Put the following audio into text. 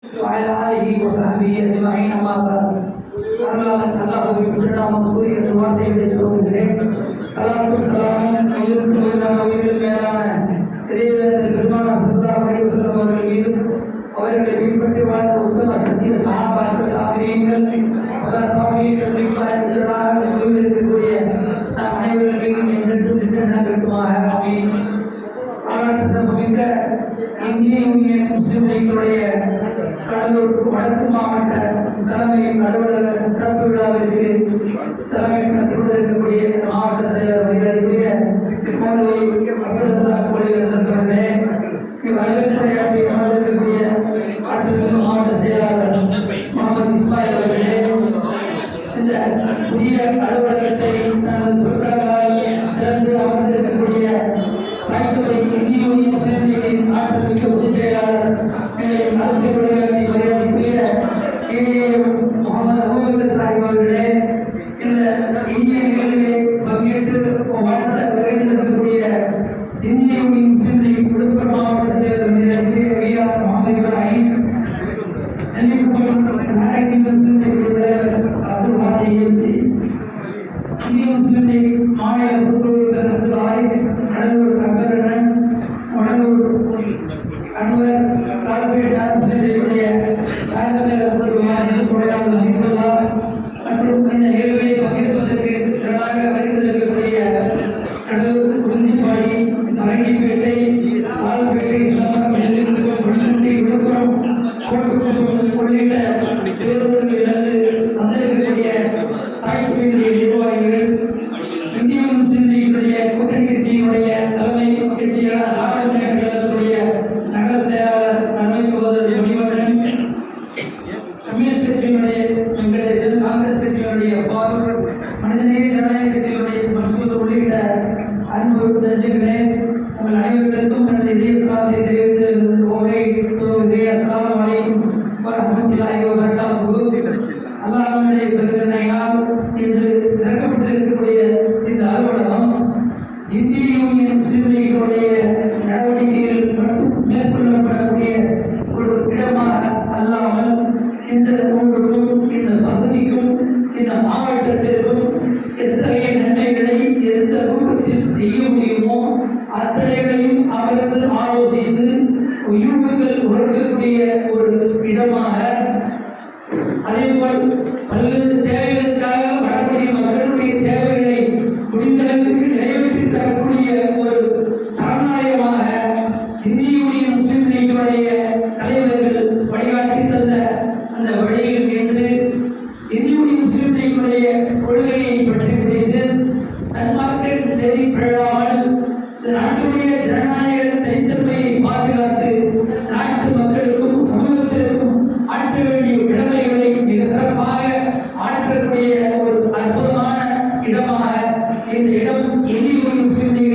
وعلى آله وصحبه أجمعين أما بعد அல்லாஹ்வை புகழாமல் கூறி எனது வார்த்தைகளை துவங்குகிறேன். ஸலாத்தும் ஸலாமும் உயிரில் மேலான இறைவேந்தர் பெருமானார் ஸல்லல்லாஹு அலைஹி வஸல்லம் அவர்கள் மீதும் அவர்களை பின்பற்றி வாழ்ந்த உத்தம சத்திய சஹாபாக்கள் தாபீன்கள் இருக்கக்கூடிய நாம் அனைவர்கள் மீதும் என்றென்றும் நின்றனட்டுமாக ஆமீன். ஆனால் சிறப்புமிக்க இந்திய யூனியன் முஸ்லிம் லீக்கினுடைய கடலூர் வடக்கு மாவட்ட தலைமை அலுவலக சிறப்பு விழாவிற்கு தலைமை நடத்தி கொண்டிருக்கக்கூடிய மாவட்ட தலைவர் மரியாதைக்குரிய அவர்களே, வரவேற்புரையாற்றி அமர்ந்திருக்கக்கூடிய ஆற்றல் மாவட்ட செயலாளர் முகமது இஸ்மாயில் அவர்களே, இந்த புதிய அலுவலகத்தை தனது பொருட்களால் திறந்து அமர்ந்திருக்கக்கூடிய தாய்ச்சபை இந்திய யூனியன் முஸ்லிம் லீக்கின் ஆற்றல் மிக்க பொதுச் செயலாளர் அரசியலுடைய மரியாதைக்குரிய முகமது அபூபக்கர் சாஹிப் அவர்களே, இந்த இந்திய நிகழ்விலே பங்கேற்று வாழ்த்த விரைந்திருக்கக்கூடிய இந்திய யூனியன் முஸ்லிம் லீக் விழுப்புரம் மாவட்ட தலைவர் மரியாதைக்குரிய விஆர் முகமது இப்ராஹிம், நாயகி முஸ்லிம் லீக் தலைவர் அப்துல் ஹாதி எல்சி, இந்திய முஸ்லிம் லீக் மாநில பொதுக்குழு அப்துல் ஆரிஃப், கடலூர் அக்கரன், வடலூர் அன்வர், கால்பேட் முஸ்லிம் லீக்குடைய மற்றும் இந்த நிகழ்வை பங்கேற்பதற்கு திரளாக வருவதற்குரிய கடலூர், குறிஞ்சிப்பாடி, அரங்கிப்பேட்டை, ஆல்பேட்டை, சிதம்பரம், விழுப்புரம், கோட்டுக்குப்பம் உள்ளிட்ட